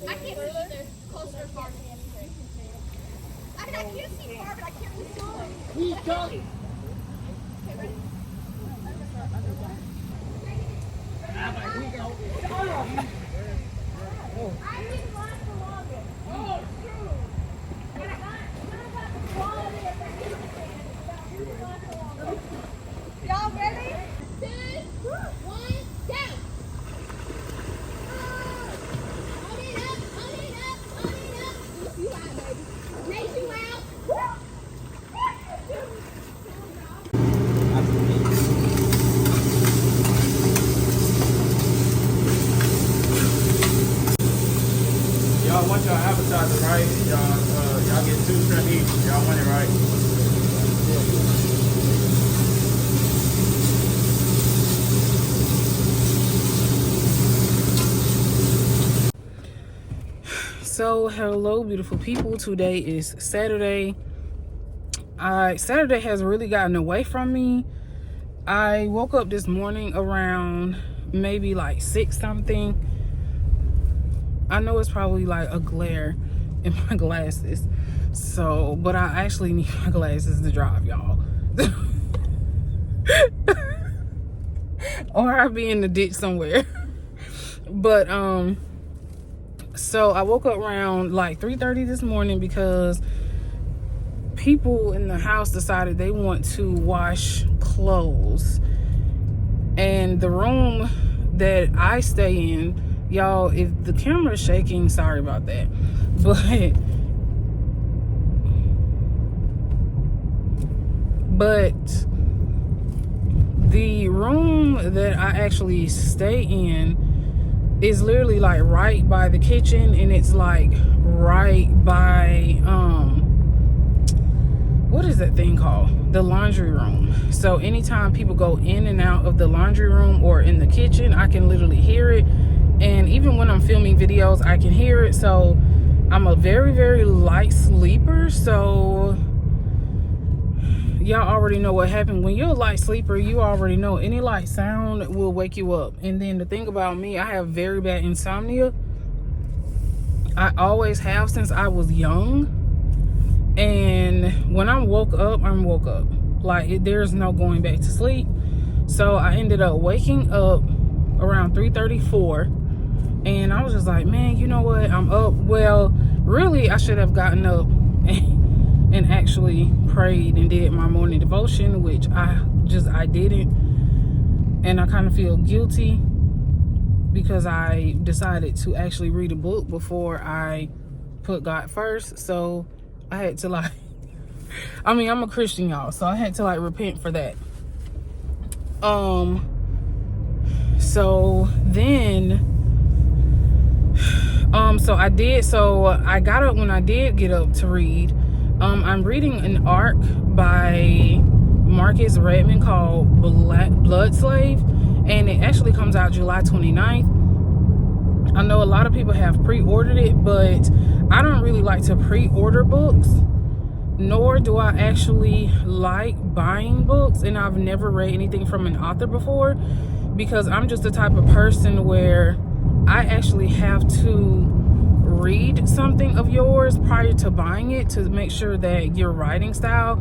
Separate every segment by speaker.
Speaker 1: I can't see either. Closer or far. I mean, I can't see far, but I can't see small.
Speaker 2: He's coming.
Speaker 1: Okay, ready?
Speaker 2: Here we go.
Speaker 1: I didn't want the longest. Oh, true. And I got the quality of the Y'all ready? 2, 1, go! Hold it up, hold it up, hold it up. You out, baby. Make you out.
Speaker 3: Y'all want y'all appetizer, right? Y'all get 2 shrimp each. Y'all want it, right?
Speaker 4: So hello beautiful people, today is Saturday. Saturday has really gotten away from me. I woke up this morning around maybe like 6 something. I know it's probably like a glare in my glasses, so but I actually need my glasses to drive, y'all. Or I'll be in the ditch somewhere. But so I woke up around like 3:30 this morning because people in the house decided they want to wash clothes. And the room that I stay in, y'all, if the camera is shaking, sorry about that. But the room that I actually stay in is literally like right by the kitchen, and it's like right by what is that thing called, the laundry room. So anytime people go in and out of the laundry room or in the kitchen, I can literally hear it. And even when I'm filming videos, I can hear it. So I'm a very, very light sleeper. So y'all already know what happened. When you're a light sleeper, you already know any light sound will wake you up. And then the thing about me, I have very bad insomnia. I always have since I was young. And when I'm woke up, I'm woke up. Like, there's no going back to sleep. So I ended up waking up around 3:34. And I was just like, man, you know what? I'm up. Well, really, I should have gotten up and actually prayed and did my morning devotion, which I didn't. And I kind of feel guilty because I decided to actually read a book before I put God first. So I had to like, I mean, I'm a Christian, y'all, so I had to like repent for that. So then so I got up when I did get up to read. I'm reading an arc by Marcus Redmond called Blood Slave, and it actually comes out July 29th. I know a lot of people have pre-ordered it, but I don't really like to pre-order books, nor do I actually like buying books, and I've never read anything from an author before because I'm just the type of person where I actually have to read something of yours prior to buying it to make sure that your writing style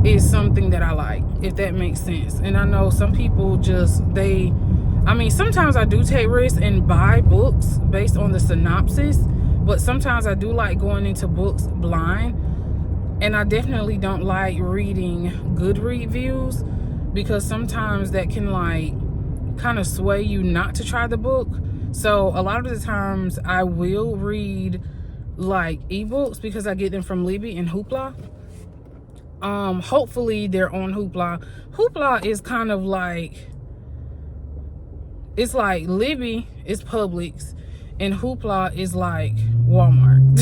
Speaker 4: is something that I like, if that makes sense. And I know some people sometimes I do take risks and buy books based on the synopsis, but sometimes I do like going into books blind. And I definitely don't like reading good reviews because sometimes that can like kind of sway you not to try the book. So a lot of the times I will read like ebooks because I get them from Libby and Hoopla. Hopefully they're on Hoopla. Hoopla is kind of like, it's like Libby is Publix and Hoopla is like Walmart.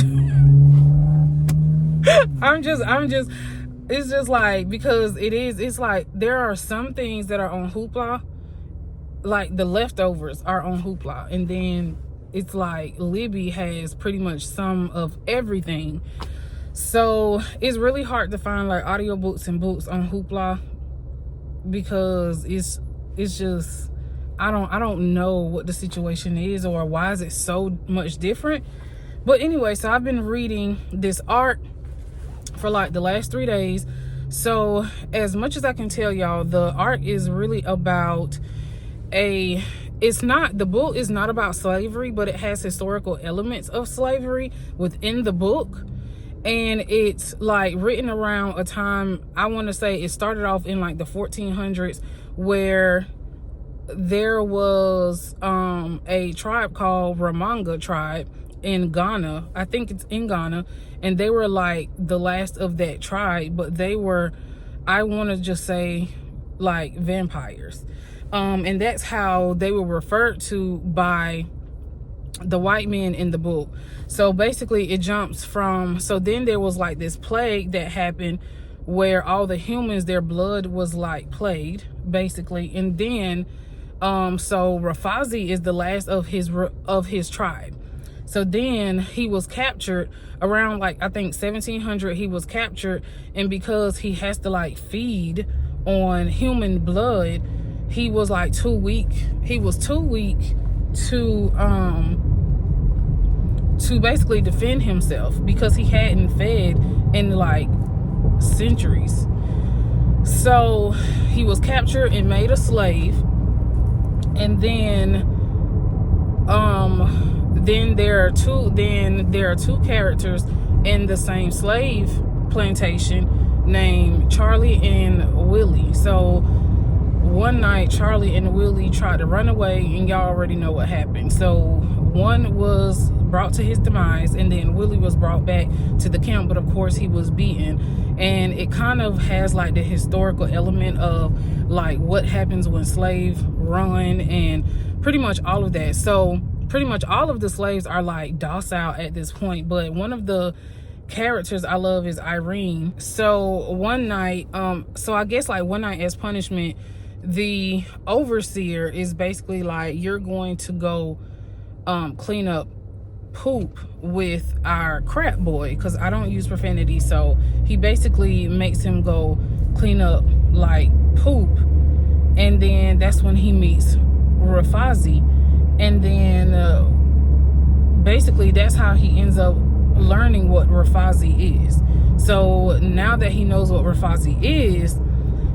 Speaker 4: It's just like, because it's like there are some things that are on Hoopla, like the leftovers are on Hoopla, and then it's like Libby has pretty much some of everything. So it's really hard to find like audiobooks and books on Hoopla because it's just I don't know what the situation is or why is it so much different. But anyway, so I've been reading this arc for like the last 3 days. So as much as I can tell y'all, the arc is really about the book is not about slavery, but it has historical elements of slavery within the book. And it's like written around a time, I want to say it started off in like the 1400s, where there was a tribe called Ramanga tribe in Ghana. I think it's in Ghana, and they were like the last of that tribe, but they were, I want to just say, like vampires. And that's how they were referred to by the white men in the book. So basically it jumps from, so then there was like this plague that happened where all the humans, their blood was like plagued basically. And then so Rafazi is the last of his tribe. So then he was captured around like, I think 1700, he was captured. And because he has to like feed on human blood, he was like too weak. He was too weak to basically defend himself because he hadn't fed in like centuries. So he was captured and made a slave. And then there are two characters in the same slave plantation named Charlie and Willie. So one night Charlie and Willie tried to run away, and y'all already know what happened. So one was brought to his demise, and then Willie was brought back to the camp, but of course he was beaten. And it kind of has like the historical element of like what happens when slaves run and pretty much all of that. So pretty much all of the slaves are like docile at this point, but one of the characters I love is Irene. So one night, so I guess like one night as punishment, the overseer is basically like, you're going to go clean up poop with our crap boy, because I don't use profanity. So he basically makes him go clean up like poop, and then that's when he meets Rafazi. And then basically that's how he ends up learning what Rafazi is. So now that he knows what Rafazi is,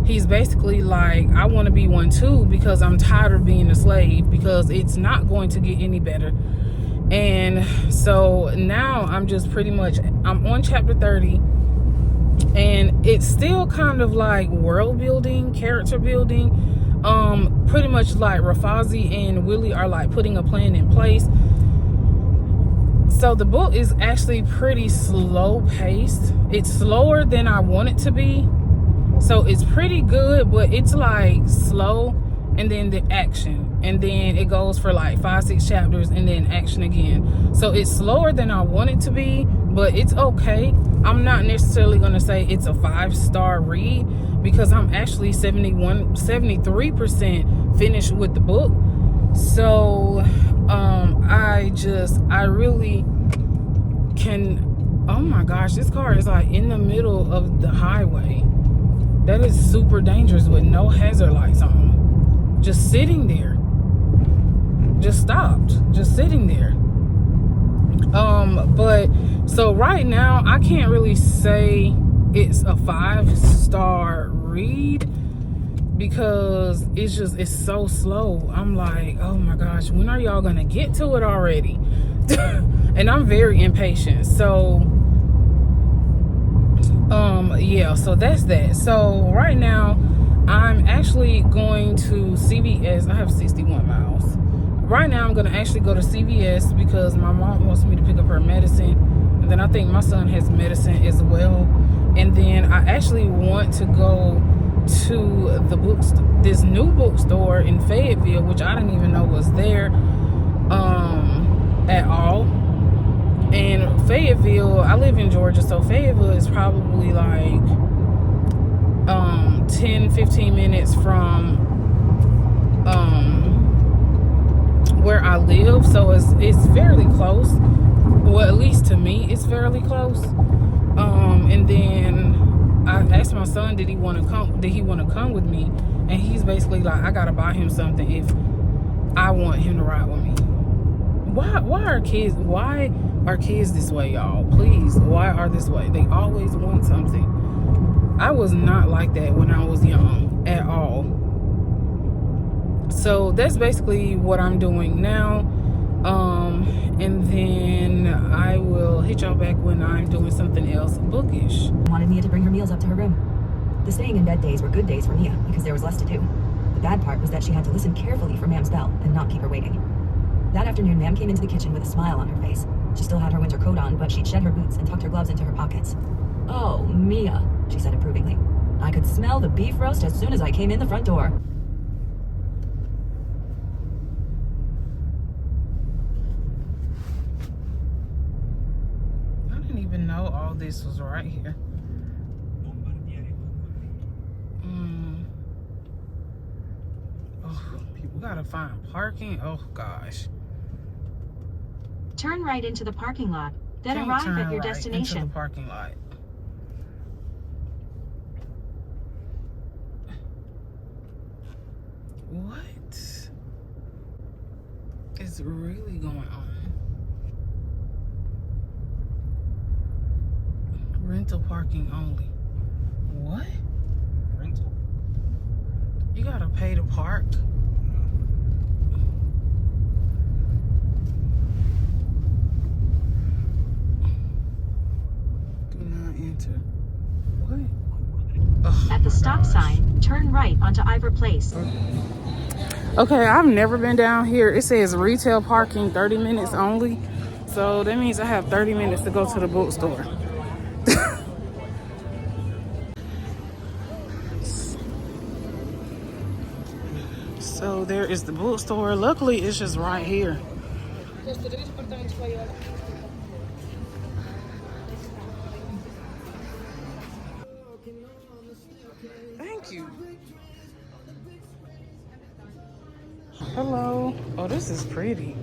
Speaker 4: he's basically like, I want to be one too, because I'm tired of being a slave, because it's not going to get any better. And so now I'm just pretty much, I'm on chapter 30, and it's still kind of like world building, character building. Pretty much like Rafazi and Willie are like putting a plan in place. So the book is actually pretty slow paced. It's slower than I want it to be. So it's pretty good, but it's like slow, and then the action, and then it goes for like 5-6 chapters, and then action again. So it's slower than I want it to be, but it's okay. I'm not necessarily going to say it's a 5-star read, because I'm actually 73% finished with the book. So I really can, oh my gosh, this car is like in the middle of the highway. That is super dangerous with no hazard lights on. Just sitting there. Just stopped. Just sitting there. But so right now I can't really say it's a 5-star read, because it's so slow. I'm like, oh my gosh, when are y'all gonna get to it already? And I'm very impatient. So yeah, so that's that. So right now I'm actually going to CVS. I have 61 miles. Right now I'm going to actually go to CVS because my mom wants me to pick up her medicine, and then I think my son has medicine as well. And then I actually want to go to this new bookstore in Fayetteville, which I didn't even know was there at all. And Fayetteville, I live in Georgia, so Fayetteville is probably like 10-15 minutes from where I live. So it's fairly close. Well, at least to me, it's fairly close. And then I asked my son, did he want to come with me? And he's basically like, I gotta buy him something I want him to ride with me. Why are kids this way, y'all? Please, why are this way? They always want something. I was not like that when I was young at all. So that's basically what I'm doing now. And then I will hit y'all back when I'm doing something else bookish.
Speaker 5: Wanted Mia to bring her meals up to her room. The staying in bed days were good days for Mia because there was less to do. The bad part was that she had to listen carefully for Mam's bell and not keep her waiting. That afternoon, Mam came into the kitchen with a smile on her face. She still had her winter coat on, but she'd shed her boots and tucked her gloves into her pockets. "Oh, Mia," she said approvingly. "I could smell the beef roast as soon as I came in the front door."
Speaker 4: I didn't even know all this was right here. Oh, people gotta find parking. Oh gosh.
Speaker 5: Turn right into the parking lot, then
Speaker 4: Can't
Speaker 5: arrive
Speaker 4: turn
Speaker 5: at your
Speaker 4: right
Speaker 5: destination.
Speaker 4: into the parking lot. What is really going on? Rental parking only. What?
Speaker 3: Rental.
Speaker 4: You gotta pay to park? Do not enter. What? Oh,
Speaker 5: At the
Speaker 4: my
Speaker 5: stop
Speaker 4: gosh.
Speaker 5: sign, turn right onto Ivor Place.
Speaker 4: Okay, I've never been down here. It says retail parking 30 minutes only. So that means I have 30 minutes to go to the bookstore. So there is the bookstore. Luckily, it's just right here. Thank you. Hello. Oh, this is pretty.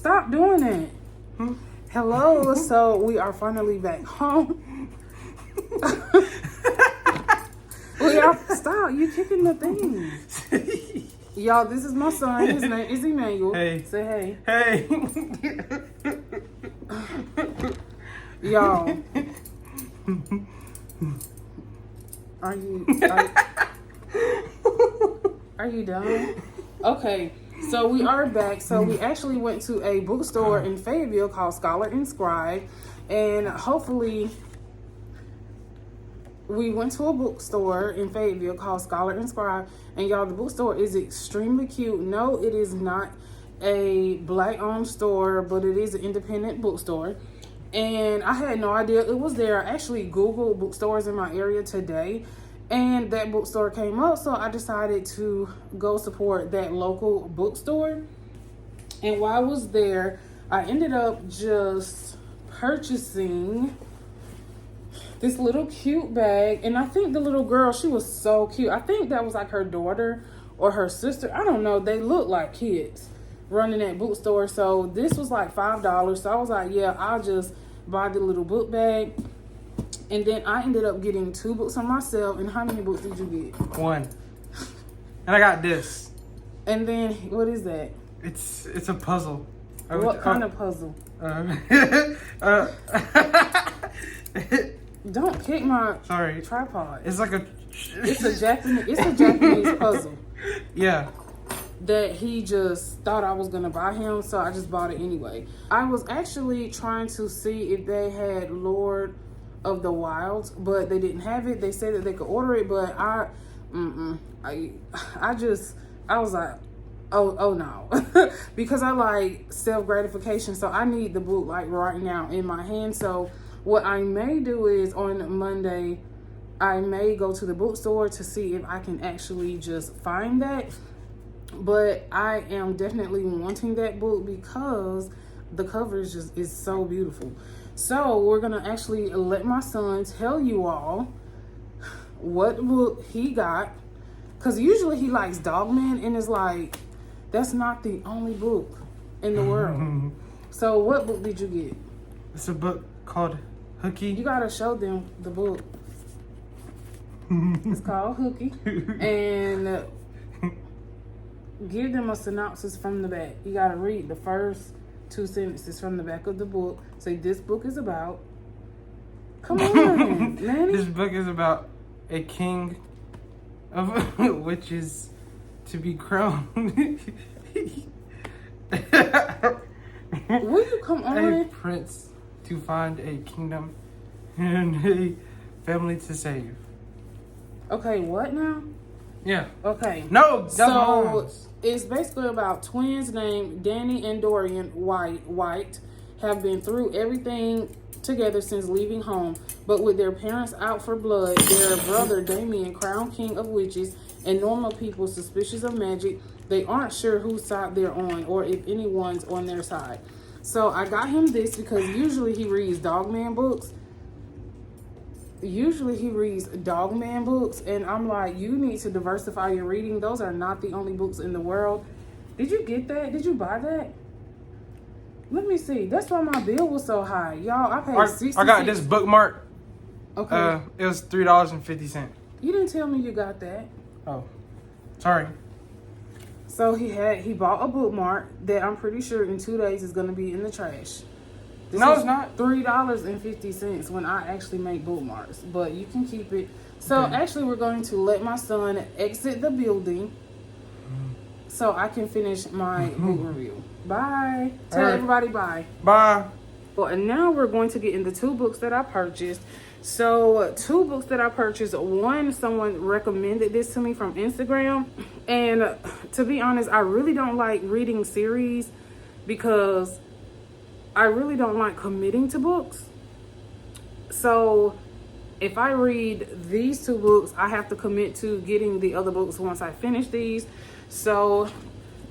Speaker 4: Stop doing that. Hello. So we are finally back home. Stop. You kicking the thing. Y'all, this is my son. His name is Emmanuel.
Speaker 3: Hey.
Speaker 4: Say hey.
Speaker 3: Hey.
Speaker 4: Y'all. Are you done? Okay. So we are back. So we actually went to a bookstore in Fayetteville called Scholar and Scribe. And hopefully we went to a bookstore in Fayetteville called Scholar and Scribe. And y'all, the bookstore is extremely cute. No, it is not a black-owned store, but it is an independent bookstore. And I had no idea it was there. I actually Googled bookstores in my area today, and that bookstore came up. So I decided to go support that local bookstore. And while I was there, I ended up just purchasing this little cute bag. And I think the little girl, she was so cute. I think that was like her daughter or her sister. I don't know. They look like kids running that bookstore. So this was like $5. So I was like, yeah, I'll just buy the little book bag. And then I ended up getting 2 books for myself. And how many books did you get?
Speaker 2: 1. And I got this.
Speaker 4: And then what is that?
Speaker 2: It's a puzzle.
Speaker 4: What kind of puzzle? Don't kick my
Speaker 2: Sorry.
Speaker 4: tripod.
Speaker 2: It's like a.
Speaker 4: It's a Japanese puzzle
Speaker 2: Yeah.
Speaker 4: that he just thought I was gonna buy him, so I just bought it anyway. I was actually trying to see if they had Lord of the Wilds, but they didn't have it. They said that they could order it, but I was like, oh no, because I like self-gratification, so I need the book like right now in my hand. So what I may do is on Monday, I may go to the bookstore to see if I can actually just find that. But I am definitely wanting that book because the cover is so beautiful. So we're gonna actually let my son tell you all what book he got, because usually he likes Dogman, and it's like, that's not the only book in the world. So what book did you get?
Speaker 2: It's a book called Hooky.
Speaker 4: You gotta show them the book. It's called Hooky. And give them a synopsis from the back. You gotta read the first 2 sentences from the back of the book. Say, this book is about. Come on, Manny.
Speaker 2: This book is about a king of witches to be crowned.
Speaker 4: Will you come on?
Speaker 2: A prince to find a kingdom and a family to save.
Speaker 4: Okay, what now?
Speaker 2: Yeah.
Speaker 4: Okay.
Speaker 2: No,
Speaker 4: so it's basically about twins named Danny and Dorian White have been through everything together since leaving home, but with their parents out for blood, their brother Damien, crowned king of witches, and normal people suspicious of magic, they aren't sure whose side they're on or if anyone's on their side. So I got him this because usually he reads Dogman books. And I'm like, you need to diversify your reading. Those are not the only books in the world. Did you get that? Did you buy that? Let me see. That's why my bill was so high. Y'all, I paid $66.
Speaker 2: I got this bookmark.
Speaker 4: Okay.
Speaker 2: It was $3.50.
Speaker 4: You didn't tell me you got that.
Speaker 2: Oh, sorry.
Speaker 4: So he bought a bookmark that I'm pretty sure in 2 days is going to be in the trash. This
Speaker 2: No,
Speaker 4: was
Speaker 2: it's not.
Speaker 4: $3.50 when I actually make bookmarks, but you can keep it. So actually, we're going to let my son exit the building so I can finish my book review. Bye. Tell everybody bye.
Speaker 2: Bye.
Speaker 4: Well, and now we're going to get into 2 books that I purchased. So 2 books that I purchased. One, someone recommended this to me from Instagram. And to be honest, I really don't like reading series because I really don't like committing to books. So if I read these 2 books, I have to commit to getting the other books once I finish these. So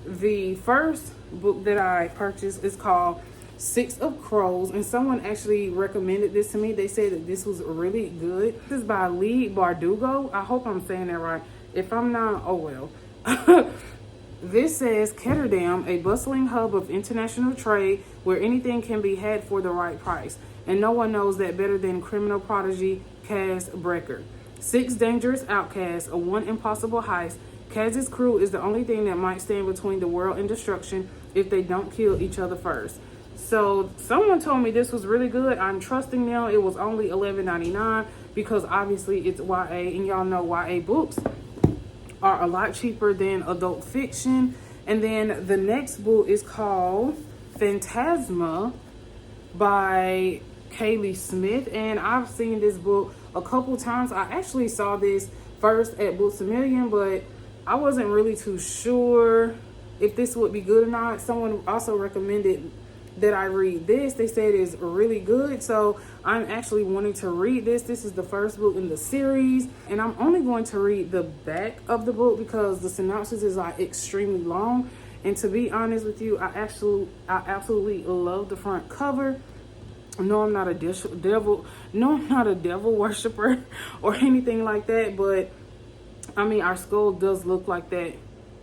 Speaker 4: the first book that I purchased is called 6 of Crows, and someone actually recommended this to me. They said that this was really good. This is by Lee Bardugo. I hope I'm saying that right. If I'm not, oh well. This says Ketterdam, a bustling hub of international trade where anything can be had for the right price. And no one knows that better than criminal prodigy Kaz Brecker. 6 dangerous outcasts, a 1 impossible heist. Kaz's crew is the only thing that might stand between the world and destruction if they don't kill each other first. So someone told me this was really good. I'm trusting them. It was only $11.99 because obviously it's YA, and y'all know YA books are a lot cheaper than adult fiction. And then the next book is called Phantasma by Kaylee Smith, and I've seen this book a couple times. I actually saw this first at Books A Million, but I wasn't really too sure if this would be good or not. Someone also recommended that I read this. They said it's really good, so I'm actually wanting to read this. This is the first book in the series, and I'm only going to read the back of the book because the synopsis is like extremely long. And to be honest with you, I absolutely love the front cover. No, I'm not a devil worshiper or anything like that, but I mean, our skull does look like that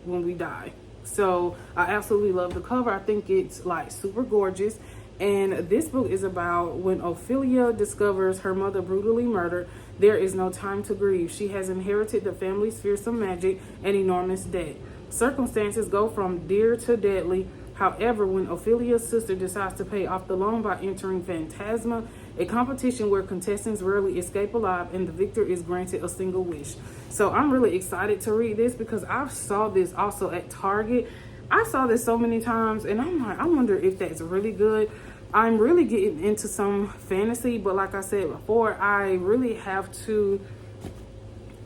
Speaker 4: when we die. So I absolutely love the cover. I think it's like super gorgeous. And this book is about when Ophelia discovers her mother brutally murdered. There is no time to grieve. She has inherited the family's fearsome magic and enormous debt. Circumstances go from dear to deadly. However, when Ophelia's sister decides to pay off the loan by entering Phantasma, a competition where contestants rarely escape alive and the victor is granted a single wish. So I'm really excited to read this because I saw this also at Target. I saw this so many times and I'm like, I wonder if that's really good. I'm really getting into some fantasy, but like I said before, I really have to,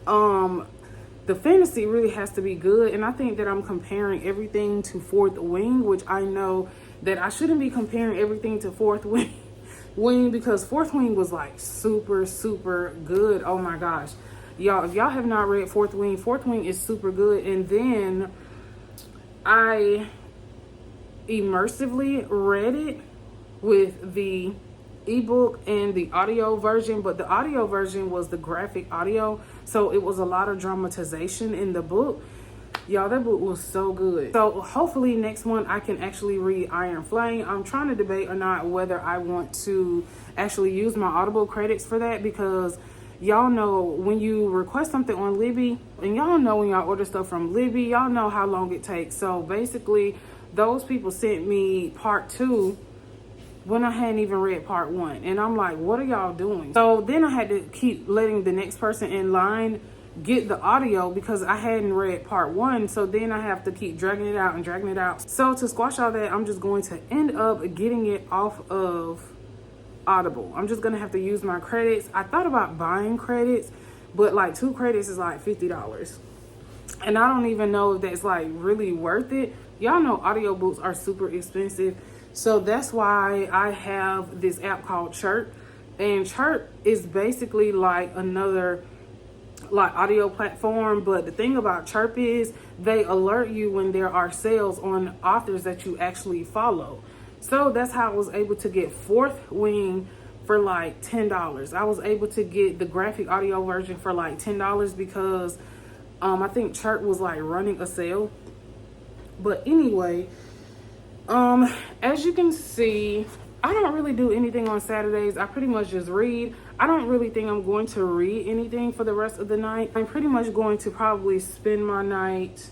Speaker 4: the fantasy really has to be good. And I think that I'm comparing everything to Fourth Wing, which I know that I shouldn't be comparing everything to Fourth Wing because Fourth Wing was like super, super good. Oh my gosh. Y'all, if y'all have not read Fourth Wing is super good. And then I immersively read it with the ebook and the audio version, but the audio version was the graphic audio, so it was a lot of dramatization in the book. Y'all, that book was so good. So hopefully next one I can actually read Iron Flame. I'm trying to debate or not whether I want to actually use my Audible credits for that, because y'all know when you request something on Libby, and y'all know when y'all order stuff from Libby, y'all know how long it takes. So basically those people sent me part 2 when I hadn't even read part 1. And I'm like, what are y'all doing? So then I had to keep letting the next person in line get the audio because I hadn't read part 1. So then I have to keep dragging it out and dragging it out. So to squash all that, I'm just going to end up getting it off of Audible. I'm just gonna have to use my credits. I thought about buying credits, but like 2 credits is like $50. And I don't even know if that's like really worth it. Y'all know audiobooks are super expensive. So that's why I have this app called Chirp. And Chirp is basically like another like audio platform. But the thing about Chirp is they alert you when there are sales on authors that you actually follow. So that's how I was able to get Fourth Wing for like $10. I was able to get the graphic audio version for like $10 because I think Chirp was like running a sale. But anyway, as you can see, I don't really do anything on Saturdays. I pretty much just read. I don't really think I'm going to read anything for the rest of the night. I'm pretty much going to probably spend my night,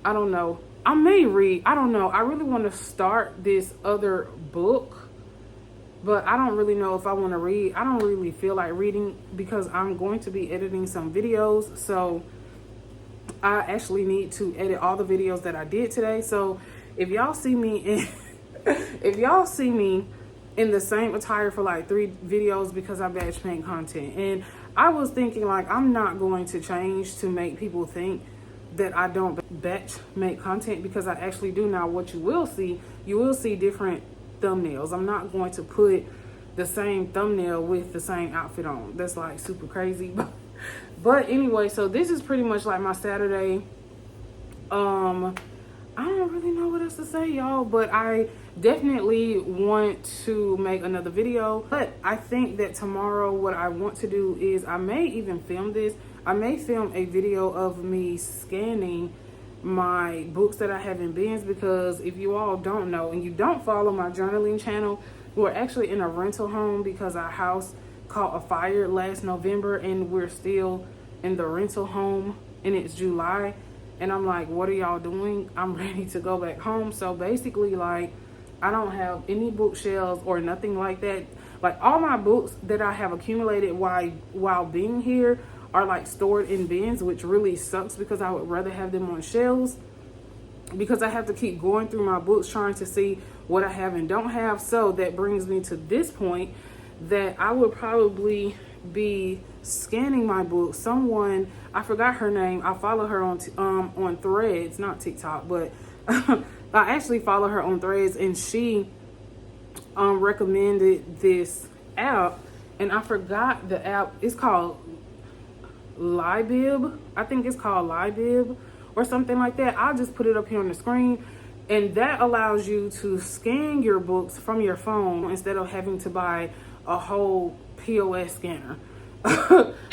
Speaker 4: I don't know. I may read, I don't know. I really want to start this other book, but I don't really know if I want to read. I don't really feel like reading because I'm going to be editing some videos. So I actually need to edit all the videos that I did today. So if y'all see me in, if y'all see me in the same attire for like 3 videos because I batch make content, and I was thinking like I'm not going to change to make people think that I don't batch make content, because I actually do. Now what you will see different thumbnails. I'm not going to put the same thumbnail with the same outfit on. That's like super crazy. But anyway, so this is pretty much like my Saturday. I don't really know what else to say, y'all, but I definitely want to make another video. But I think that tomorrow what I want to do is I may even film this. I may film a video of me scanning my books that I have in bins, because if you all don't know and you don't follow my journaling channel, we're actually in a rental home because our house caught a fire last November and we're still in the rental home and it's July. And I'm like, what are y'all doing? I'm ready to go back home. So basically, like, I don't have any bookshelves or nothing like that. Like, all my books that I have accumulated while being here are like stored in bins, which really sucks because I would rather have them on shelves, because I have to keep going through my books trying to see what I have and don't have. So that brings me to this point that I would probably be scanning my books. Someone, I forgot her name, I follow her on Threads, not TikTok, but I actually follow her on Threads, and she recommended this app, and I forgot the app. It's called Libib. I think it's called Libib or something like that. I'll just put it up here on the screen, and that allows you to scan your books from your phone instead of having to buy a whole POS scanner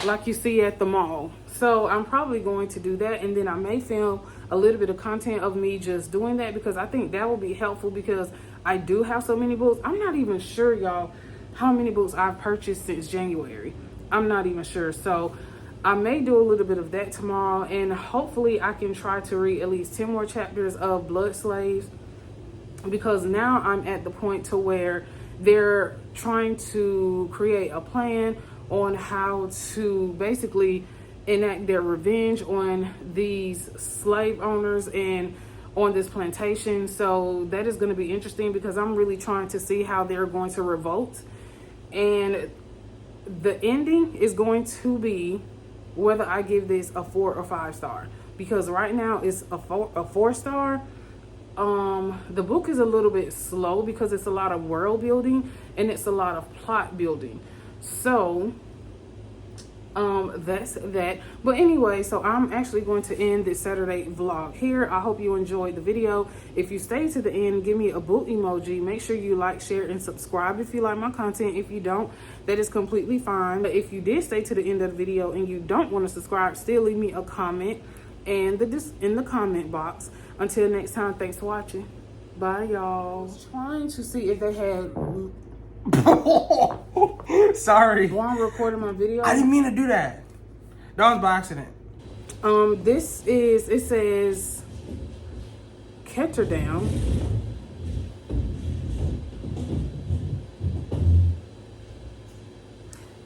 Speaker 4: like you see at the mall. So I'm probably going to do that, and then I may film a little bit of content of me just doing that, because I think that will be helpful, because I do have so many books. I'm not even sure, y'all, how many books I've purchased since January. I'm not even sure. So I may do a little bit of that tomorrow, and hopefully I can try to read at least 10 more chapters of Blood Slaves, because now I'm at the point to where they're trying to create a plan on how to basically enact their revenge on these slave owners and on this plantation. So that is going to be interesting, because I'm really trying to see how they're going to revolt, and the ending is going to be whether I give this a 4 or 5 star, because right now it's a 4 star. The book is a little bit slow because it's a lot of world building and it's a lot of plot building. So that's that. But anyway, so I'm actually going to end this Saturday vlog here. I hope you enjoyed the video. If you stay to the end, give me a book emoji. Make sure you like, share, and subscribe if you like my content. If you don't, that is completely fine. But if you did stay to the end of the video and you don't want to subscribe, still leave me a comment and in the comment box. Until next time, thanks for watching. Bye, y'all. I was trying to see if they had
Speaker 2: Sorry.
Speaker 4: one recording my video.
Speaker 2: I didn't mean to do that. That was by accident.
Speaker 4: It says catch her down.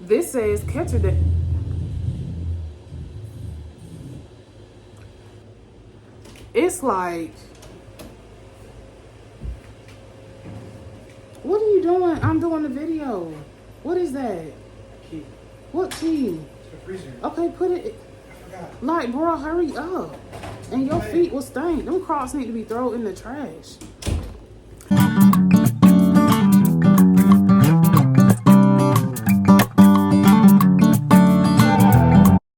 Speaker 4: This says catch her down. It's like, what are you doing? I'm doing the video. What is that?
Speaker 2: Key.
Speaker 4: What key?
Speaker 2: It's the freezer.
Speaker 4: Okay, put it.
Speaker 2: I forgot.
Speaker 4: Like, bro, hurry up. And your feet will stink. Them Crocs need to be thrown in the trash.